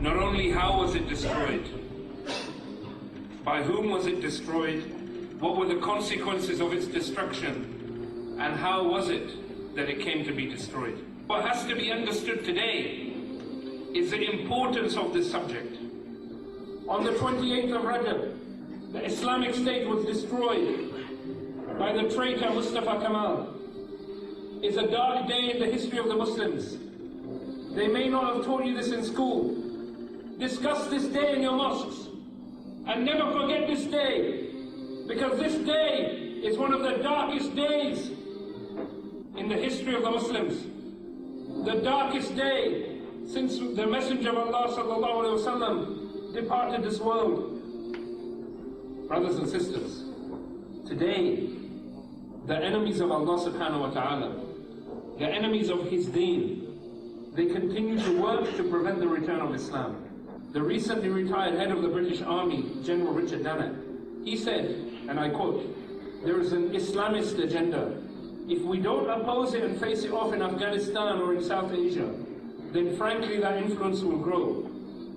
Not only how was it destroyed, by whom was it destroyed, what were the consequences of its destruction, and how was it that it came to be destroyed. What has to be understood today is the importance of this subject. On the 28th of Rajab, the Islamic State was destroyed by the traitor Mustafa Kemal. It's a dark day in the history of the Muslims. They may not have taught you this in school. Discuss this day in your mosques. And never forget this day, because this day is one of the darkest days in the history of the Muslims. The darkest day since the Messenger of Allah sallallahu alaihi wasallam departed this world. Brothers and sisters, today the enemies of Allah subhanahu wa ta'ala, the enemies of His deen, they continue to work to prevent the return of Islam. The recently retired head of the British Army, General Richard Dannatt, he said, and I quote, "There is an Islamist agenda. If we don't oppose it and face it off in Afghanistan or in South Asia, then frankly that influence will grow.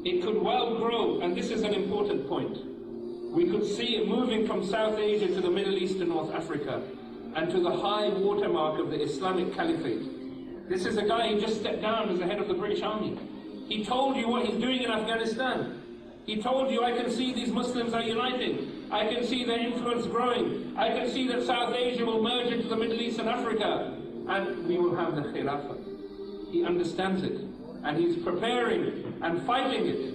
It could well grow, and this is an important point. We could see it moving from South Asia to the Middle East and North Africa, and to the high watermark of the Islamic Caliphate." This is a guy who just stepped down as the head of the British Army. He told you what he's doing in Afghanistan. He told you, I can see these Muslims are uniting. I can see their influence growing. I can see that South Asia will merge into the Middle East and Africa, and we will have the Khilafah. He understands it, and he's preparing and fighting it,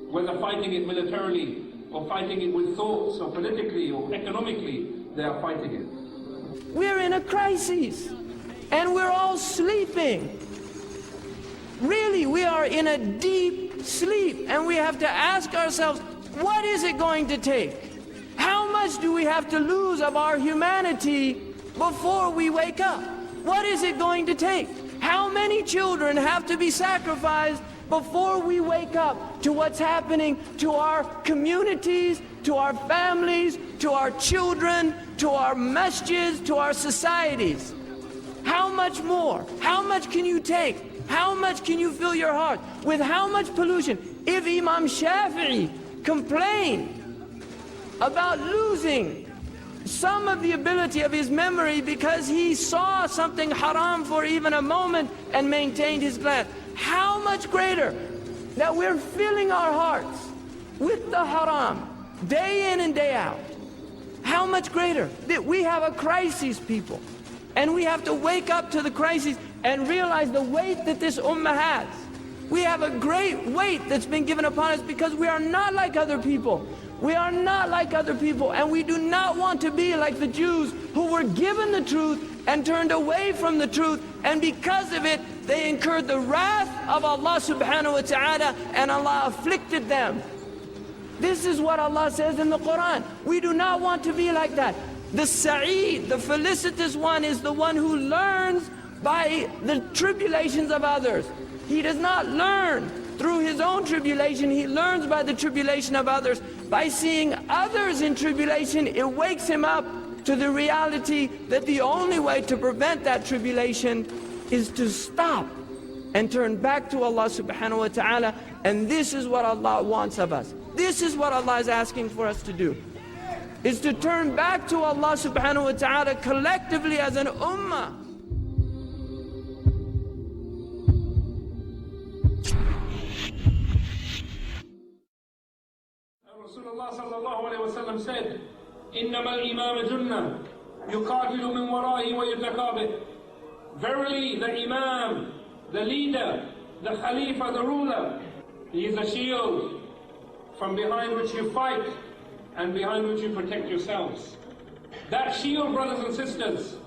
whether fighting it militarily, or fighting it with thoughts, or politically, or economically, they are fighting it. We're in a crisis, and we're all sleeping. Really, we are in a deep sleep, and we have to ask ourselves, what is it going to take? How much do we have to lose of our humanity before we wake up? What is it going to take? How many children have to be sacrificed before we wake up to what's happening to our communities, to our families, to our children, to our masjids, to our societies? How much more? How much can you take? How much can you fill your heart? With how much pollution? If Imam Shafi'i complained about losing some of the ability of his memory because he saw something haram for even a moment and maintained his glance, how much greater that we're filling our hearts with the haram day in and day out. How much greater that we have a crisis, people, and we have to wake up to the crisis and realize the weight that this ummah has. We have a great weight that's been given upon us because we are not like other people. We are not like other people, and we do not want to be like the Jews who were given the truth and turned away from the truth, and because of it they incurred the wrath of Allah subhanahu wa ta'ala, and Allah afflicted them. This is what Allah says in the Quran. We do not want to be like that. The Sa'id, the felicitous one, is the one who learns by the tribulations of others. He does not learn through his own tribulation, he learns by the tribulation of others. By seeing others in tribulation, it wakes him up to the reality that the only way to prevent that tribulation is to stop and turn back to Allah subhanahu wa ta'ala. And this is what Allah wants of us. This is what Allah is asking for us to do, is to turn back to Allah subhanahu wa ta'ala collectively as an ummah. Rasulullah sallallahu alayhi wa sallam said, "Innama al-imam junnah, yuqatilu min wara'i wa yutakabit." Verily, the imam, the leader, the khalifa, the ruler, he is a shield from behind which you fight and behind which you protect yourselves. That shield, brothers and sisters,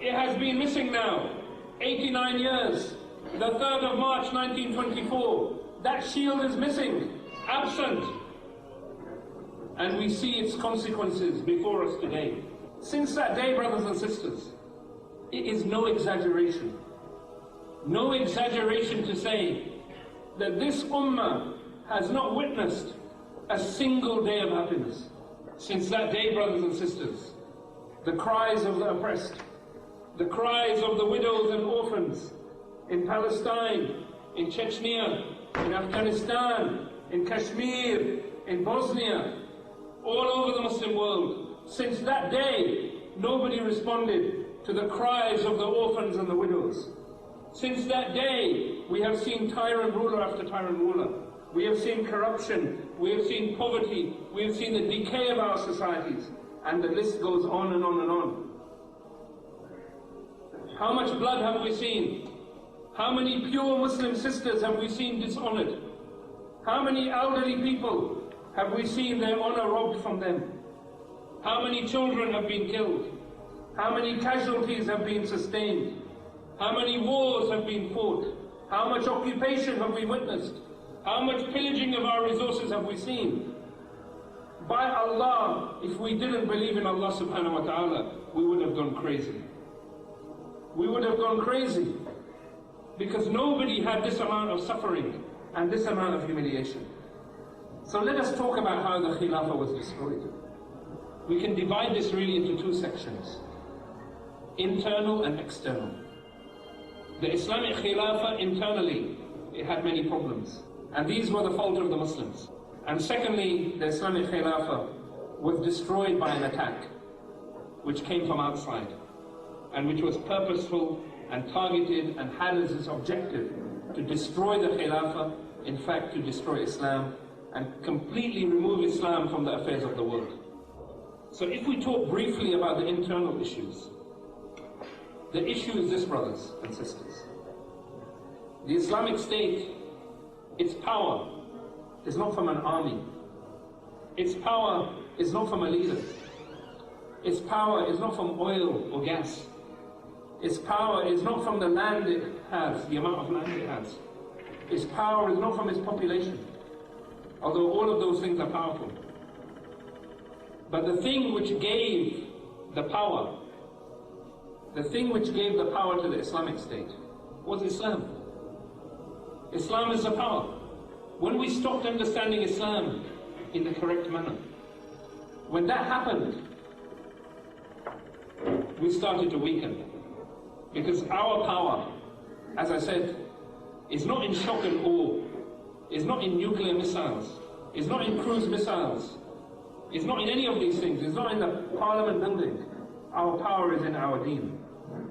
it has been missing now 89 years. The 3rd of March 1924, that shield is missing, absent. And we see its consequences before us today. Since that day, brothers and sisters, it is no exaggeration to say that this ummah has not witnessed a single day of happiness. Since that day, brothers and sisters, the cries of the oppressed, the cries of the widows and orphans in Palestine, in Chechnya, in Afghanistan, in Kashmir, in Bosnia, all over the Muslim world. Since that day, nobody responded to the cries of the orphans and the widows. Since that day, we have seen tyrant ruler after tyrant ruler. We have seen corruption, we have seen poverty, we have seen the decay of our societies, and the list goes on and on and on. How much blood have we seen? How many pure Muslim sisters have we seen dishonored? How many elderly people have we seen their honor robbed from them? How many children have been killed? How many casualties have been sustained? How many wars have been fought? How much occupation have we witnessed? How much pillaging of our resources have we seen? By Allah, if we didn't believe in Allah subhanahu wa ta'ala, we would have gone crazy. We would have gone crazy. Because nobody had this amount of suffering and this amount of humiliation. So let us talk about how the Khilafah was destroyed. We can divide this really into two sections: internal and external. The Islamic Khilafah internally, it had many problems. And these were the fault of the Muslims. And secondly, the Islamic Khilafah was destroyed by an attack, which came from outside, and which was purposeful and targeted and had as its objective to destroy the Khilafah, in fact to destroy Islam, and completely remove Islam from the affairs of the world. So if we talk briefly about the internal issues, the issue is this, brothers and sisters. The Islamic State, its power is not from an army. Its power is not from a leader. Its power is not from oil or gas. Its power is not from the land it has, the amount of land it has. Its power is not from its population, although all of those things are powerful. But the thing which gave the power, the thing which gave the power to the Islamic State was Islam. Islam is the power. When we stopped understanding Islam in the correct manner, when that happened, we started to weaken. Because our power, as I said, is not in shock and awe, is not in nuclear missiles, is not in cruise missiles, is not in any of these things, is not in the parliament building. Our power is in our deen.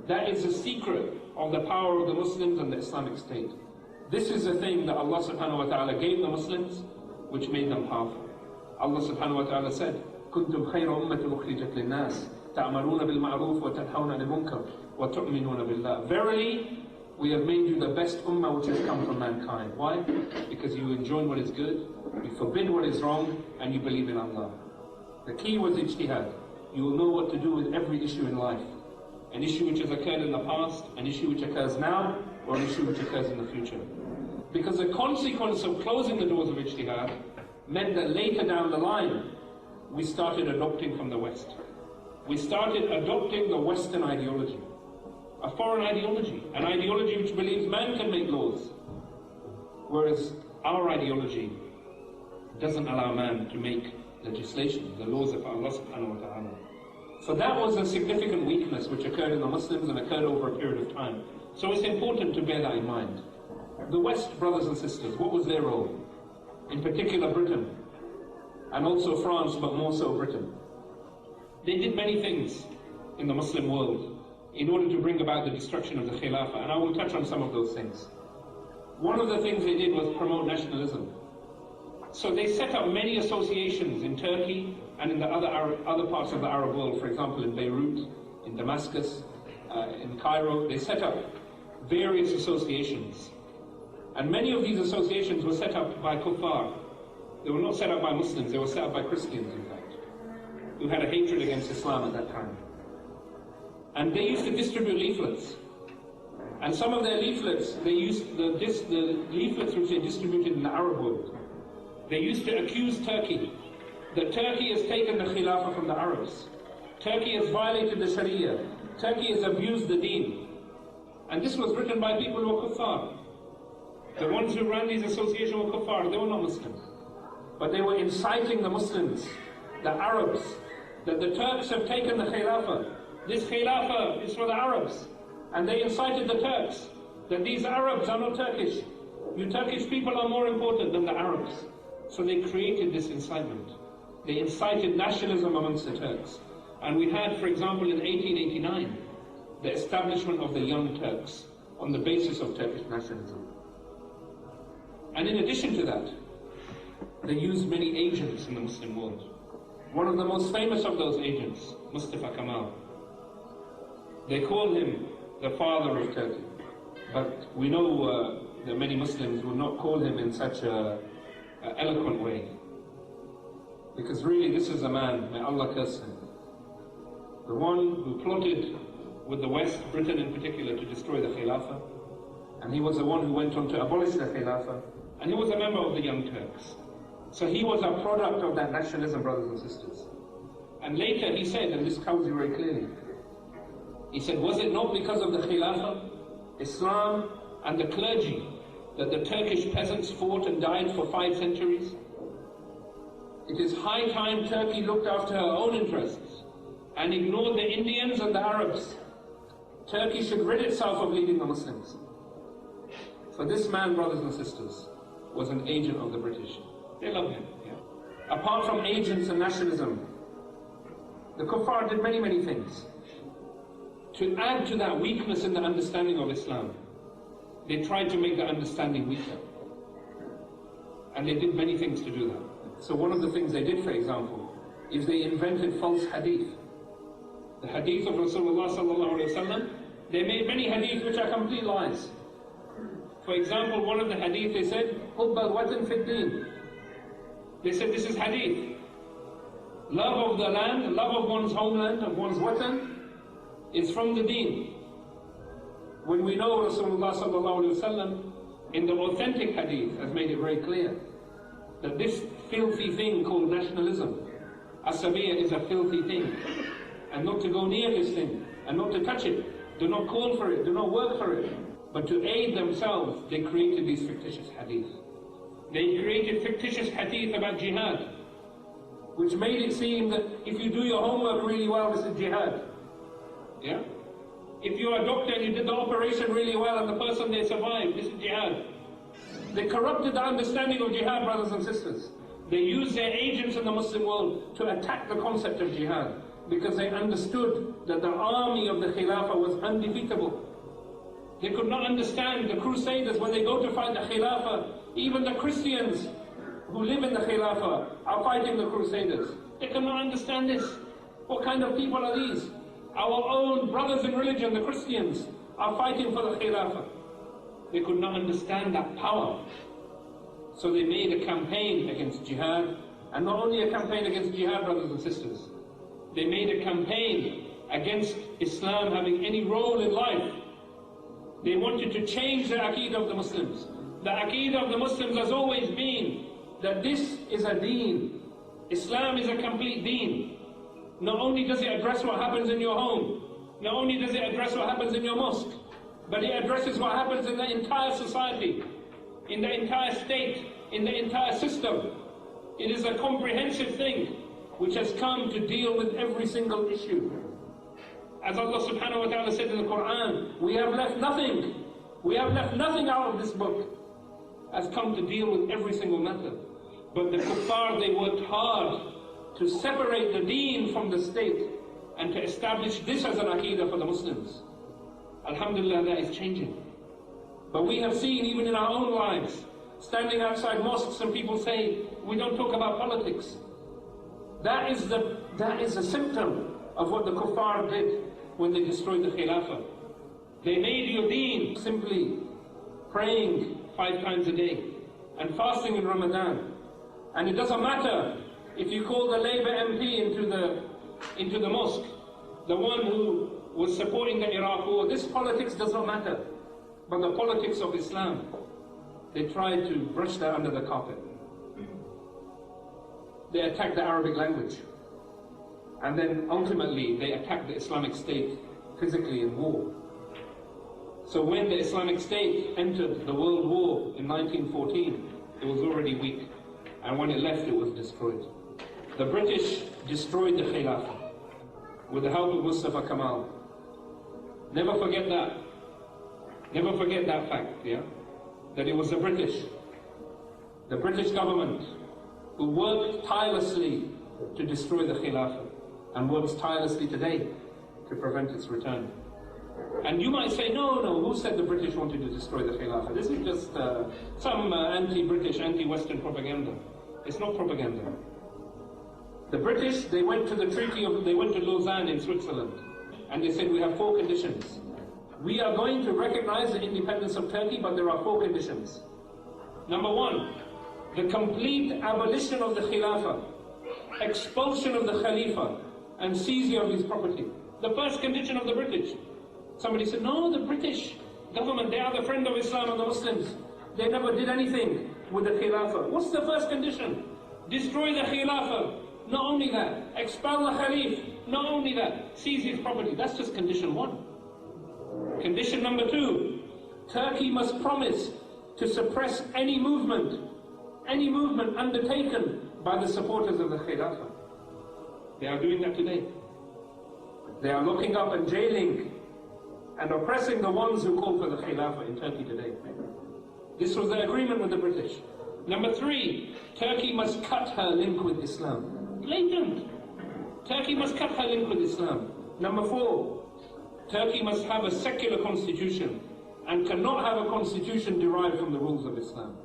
That is the secret of the power of the Muslims and the Islamic State. This is the thing that Allah subhanahu wa ta'ala gave the Muslims, which made them powerful. Allah subhanahu wa ta'ala said, كنتم خير أمة أخرجت للناس تأمرون بالمعروف وتنهون عن المنكر وتؤمنون بالله. Verily, we have made you the best ummah which has come from mankind. Why? Because you enjoin what is good, you forbid what is wrong, and you believe in Allah. The key was ijtihad. You will know what to do with every issue in life. An issue which has occurred in the past, an issue which occurs now, or an issue which occurs in the future. Because the consequence of closing the doors of ijtihad meant that later down the line, we started adopting from the West. We started adopting the Western ideology, a foreign ideology, an ideology which believes man can make laws, whereas our ideology doesn't allow man to make legislation, the laws of Allah subhanahu wa ta'ala. So that was a significant weakness which occurred in the Muslims and occurred over a period of time. So it's important to bear that in mind. The West, brothers and sisters, what was their role? In particular Britain, and also France, but more so Britain. They did many things in the Muslim world in order to bring about the destruction of the Khilafah, and I will touch on some of those things. One of the things they did was promote nationalism. So they set up many associations in Turkey and in the other parts of the Arab world, for example in Beirut, in Damascus, in Cairo. They set up various associations. And many of these associations were set up by kuffar. They were not set up by Muslims, they were set up by Christians, in fact, who had a hatred against Islam at that time. And they used to distribute leaflets. And some of their leaflets, they used the leaflets which they distributed in the Arab world. They used to accuse Turkey that Turkey has taken the Khilafah from the Arabs. Turkey has violated the Sharia. Turkey has abused the deen. And this was written by people who were kuffar. The ones who ran these associations were kuffar, they were not Muslims. But they were inciting the Muslims, the Arabs, that the Turks have taken the Khilafah. This Khilafah is for the Arabs. And they incited the Turks that these Arabs are not Turkish. You Turkish people are more important than the Arabs. So they created this incitement. They incited nationalism amongst the Turks. And we had, for example, in 1889, the establishment of the Young Turks on the basis of Turkish nationalism. And in addition to that, they used many agents in the Muslim world. One of the most famous of those agents, Mustafa Kemal, they call him the father of Turkey. But we know that many Muslims will not call him in such an eloquent way. Because really this is a man, may Allah curse him, the one who plotted with the West, Britain in particular, to destroy the Khilafah. And he was the one who went on to abolish the Khilafah. And he was a member of the Young Turks. So he was a product of that nationalism, brothers and sisters. And later he said, and this tells you very clearly, he said, was it not because of the Khilafah, Islam and the clergy that the Turkish peasants fought and died for 5 centuries? It is high time Turkey looked after her own interests and ignored the Indians and the Arabs. Turkey should rid itself of leading the Muslims. For this man, brothers and sisters, was an agent of the British. They love him. Yeah. Apart from agents and nationalism, the kuffar did many, many things. To add to that weakness in the understanding of Islam, they tried to make the understanding weaker. And they did many things to do that. So one of the things they did, for example, is they invented false hadith. The hadith of Rasulullah sallallahu alaihi wasallam, they made many hadith which are complete lies. For example, one of the hadith they said, Hubb al-Watan fi ad-Din. They said this is hadith. Love of the land, love of one's homeland, of one's watan, is from the deen. When we know Rasulullah sallallahu alaihi wasallam in the authentic hadith has made it very clear that this filthy thing called nationalism, asabiyya, is a filthy thing, and not to go near this thing, and not to touch it. Do not call for it, do not work for it. But to aid themselves, they created these fictitious hadith. They created fictitious hadith about jihad, which made it seem that if you do your homework really well, this is jihad. Yeah? If you're a doctor and you did the operation really well and the person there survived, this is jihad. They corrupted the understanding of jihad, brothers and sisters. They used their agents in the Muslim world to attack the concept of jihad because they understood that the army of the Khilafah was undefeatable. They could not understand the Crusaders when they go to fight the Khilafah. Even the Christians who live in the Khilafah are fighting the Crusaders. They could not understand this. What kind of people are these? Our own brothers in religion, the Christians, are fighting for the Khilafah. They could not understand that power. So they made a campaign against jihad, and not only a campaign against jihad, brothers and sisters, they made a campaign against Islam having any role in life. They wanted to change the aqeedah of the Muslims. The aqeedah of the Muslims has always been that this is a deen. Islam is a complete deen. Not only does it address what happens in your home, not only does it address what happens in your mosque, but it addresses what happens in the entire society, in the entire state, in the entire system. It is a comprehensive thing which has come to deal with every single issue. As Allah subhanahu wa ta'ala said in the Quran, we have left nothing. We have left nothing out of this book. Has come to deal with every single matter. But the kuffar, they worked hard to separate the deen from the state and to establish this as an aqeedah for the Muslims. Alhamdulillah, that is changing. But we have seen even in our own lives, standing outside mosques and people say, we don't talk about politics. That is a symptom of what the kuffar did when they destroyed the Khilafah. They made your deen simply praying 5 times a day and fasting in Ramadan. And it doesn't matter if you call the Labour MP into the mosque, the one who was supporting the Iraq war. This politics does not matter. But the politics of Islam, they tried to brush that under the carpet. They attacked the Arabic language. And then ultimately they attacked the Islamic State physically in war. So when the Islamic State entered the World War in 1914, it was already weak. And when it left, it was destroyed. The British destroyed the Khilafah with the help of Mustafa Kemal. Never forget that. Never forget that fact, yeah? that it was the British government, who worked tirelessly to destroy the Khilafah and works tirelessly today to prevent its return. And you might say, no, who said the British wanted to destroy the Khilafah? This is just some anti-British, anti-Western propaganda. It's not propaganda. The British, they went to Lausanne in Switzerland, and they said, we have 4 conditions. We are going to recognize the independence of Turkey, but there are 4 conditions. Number 1, the complete abolition of the Khilafah, expulsion of the Khalifa, and seizure of his property. The first condition of the British. Somebody said, no, the British government, they are the friend of Islam and the Muslims. They never did anything with the Khilafah. What's the first condition? Destroy the Khilafah. Not only that, expel the Khalif. Not only that, seize his property. That's just condition 1. Condition number 2, Turkey must promise to suppress any movement undertaken by the supporters of the Khilafah. They are doing that today. They are locking up and jailing and oppressing the ones who call for the Khilafah in Turkey today. This was the agreement with the British. Number 3, Turkey must cut her link with Islam. Blatant. Turkey must cut her link with Islam. Number 4, Turkey must have a secular constitution and cannot have a constitution derived from the rules of Islam.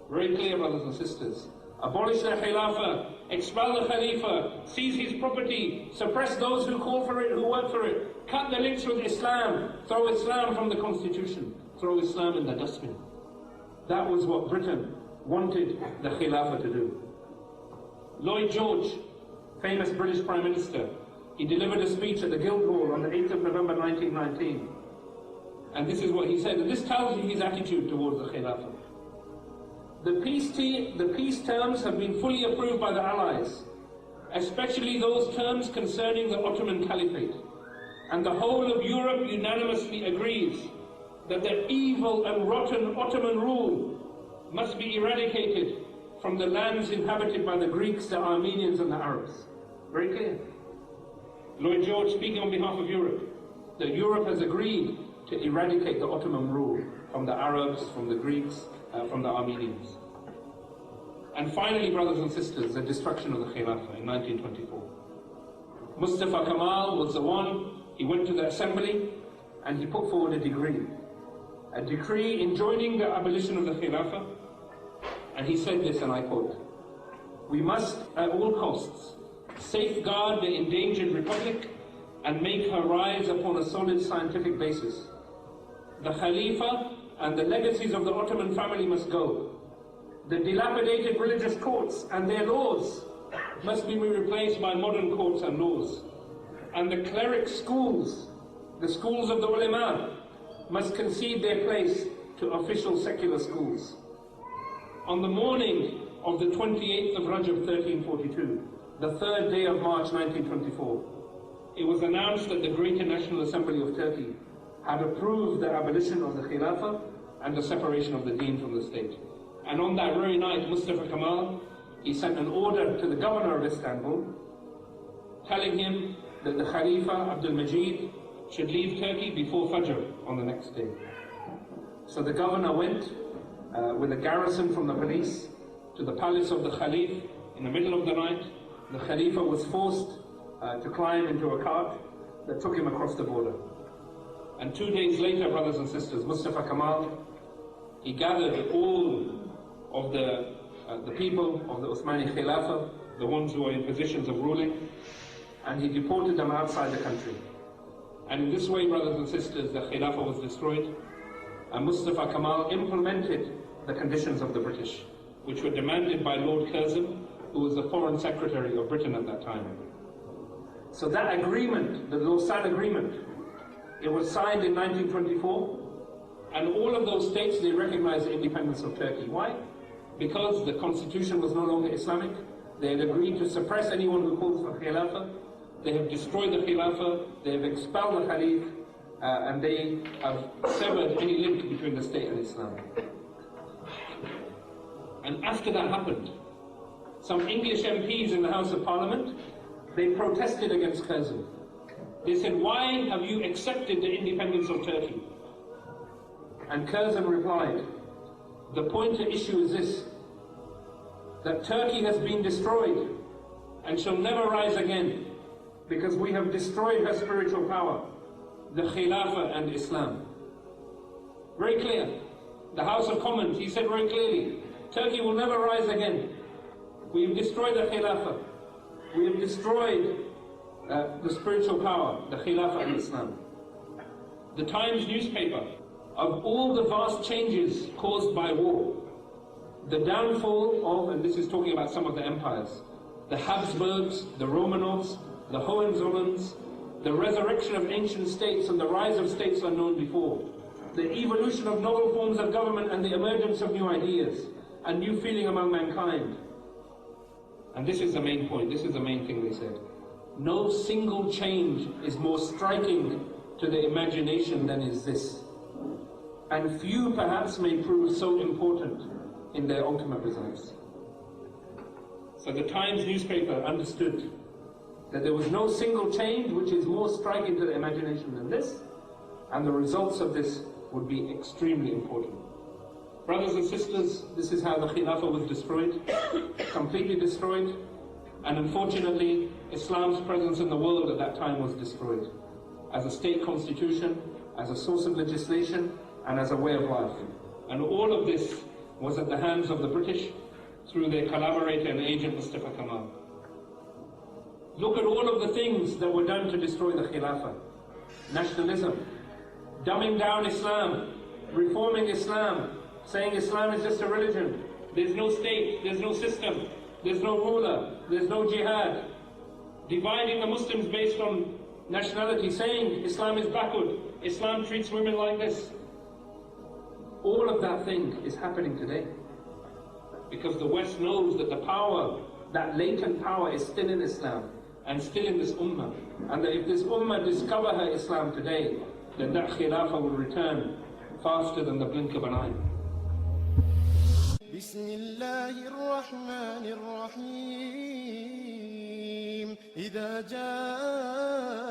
Very clear, brothers and sisters. Abolish the Khilafah, expel the Khalifa, seize his property, suppress those who call for it, who work for it, cut the links with Islam, throw Islam from the constitution, throw Islam in the dustbin. That was what Britain wanted the Khilafah to do. Lloyd George, famous British Prime Minister, he delivered a speech at the Guildhall on the 8th of November 1919. And this is what he said, and this tells you his attitude towards the Khilafah. The peace terms have been fully approved by the Allies, especially those terms concerning the Ottoman Caliphate. And the whole of Europe unanimously agrees that the evil and rotten Ottoman rule must be eradicated from the lands inhabited by the Greeks, the Armenians and the Arabs. Very clear. Lloyd George speaking on behalf of Europe, that Europe has agreed to eradicate the Ottoman rule from the Arabs, from the Greeks, from the Armenians. And finally, brothers and sisters, the destruction of the Khilafah in 1924. Mustafa Kemal was the one, he went to the assembly and he put forward a decree enjoining the abolition of the Khilafah, and he said this, and I quote, "We must at all costs safeguard the endangered republic and make her rise upon a solid scientific basis. The Khalifa and the legacies of the Ottoman family must go. The dilapidated religious courts and their laws must be replaced by modern courts and laws. And the cleric schools, the schools of the ulama, must concede their place to official secular schools." On the morning of the 28th of Rajab 1342, the 3rd day of March 1924, it was announced that the Greater National Assembly of Turkey had approved the abolition of the Khilafah and the separation of the Deen from the state. And on that very night, Mustafa Kemal, he sent an order to the governor of Istanbul, telling him that the Khalifa Abdul Majid should leave Turkey before Fajr on the next day. So the governor went with a garrison from the police to the palace of the Khalif in the middle of the night. The Khalifa was forced to climb into a cart that took him across the border. And 2 days later, brothers and sisters, Mustafa Kemal, he gathered all of the people of the Uthmani Khilafah, the ones who were in positions of ruling, and he deported them outside the country. And in this way, brothers and sisters, the Khilafah was destroyed, and Mustafa Kemal implemented the conditions of the British, which were demanded by Lord Curzon, who was the Foreign Secretary of Britain at that time. So that agreement, the Lausanne Agreement, it was signed in 1924, and all of those states, they recognized the independence of Turkey. Why? Because the constitution was no longer Islamic. They had agreed to suppress anyone who calls for Khilafah. They have destroyed the Khilafah, they have expelled the Khalif, and they have severed any link between the state and Islam. And after that happened, some English MPs in the House of Parliament, they protested against Curzon. They said, "Why have you accepted the independence of Turkey?" And Curzon replied, the point at issue is this, that Turkey has been destroyed and shall never rise again because we have destroyed her spiritual power, the Khilafah and Islam. Very clear. The House of Commons, he said very clearly, Turkey will never rise again. We have destroyed the Khilafah. We have destroyed the spiritual power, the Khilafah and Islam. The Times newspaper, of all the vast changes caused by war, the downfall of, and this is talking about some of the empires, the Habsburgs, the Romanovs, the Hohenzollerns, the resurrection of ancient states and the rise of states unknown before, the evolution of novel forms of government and the emergence of new ideas and new feeling among mankind. And this is the main point, this is the main thing they said. No single change is more striking to the imagination than is this. And few perhaps may prove so important in their ultimate results. So the Times newspaper understood that there was no single change which is more striking to the imagination than this, and the results of this would be extremely important. Brothers and sisters, this is how the Khilafah was destroyed, completely destroyed, and unfortunately, Islam's presence in the world at that time was destroyed, as a state constitution, as a source of legislation, and as a way of life. And all of this was at the hands of the British through their collaborator and agent Mustafa Kemal. Look at all of the things that were done to destroy the Khilafah. Nationalism, dumbing down Islam, reforming Islam, saying Islam is just a religion. There's no state, there's no system, there's no ruler, there's no jihad. Dividing the Muslims based on nationality, saying Islam is backward, Islam treats women like this. All of that thing is happening today. Because the West knows that the power, that latent power is still in Islam and still in this ummah. And that if this ummah discover her Islam today, then that Khilafah will return faster than the blink of an eye. بسم الله الرحمن الرحيم إذا جاء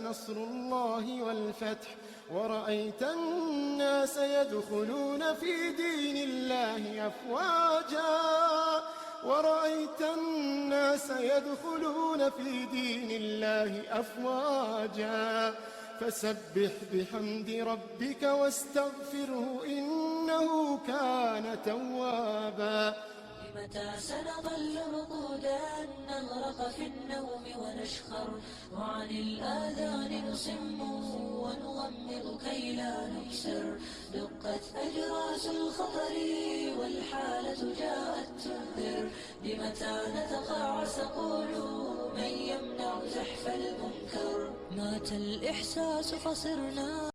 نصر الله والفتح ورأيت الناس يدخلون في دين الله أفواجا ورأيت الناس يدخلون في دين الله أفواجا فسبح بحمد ربك واستغفره إنه كان توابا متى سنظل رقودا نغرق في النوم ونشخر وعن الآذان نصم ونغمض كي لا نكسر دقت أجراس الخطر والحالة جاءت تنذر بمتى نتقاعس قولوا من يمنع زحف المنكر مات الإحساس فصرنا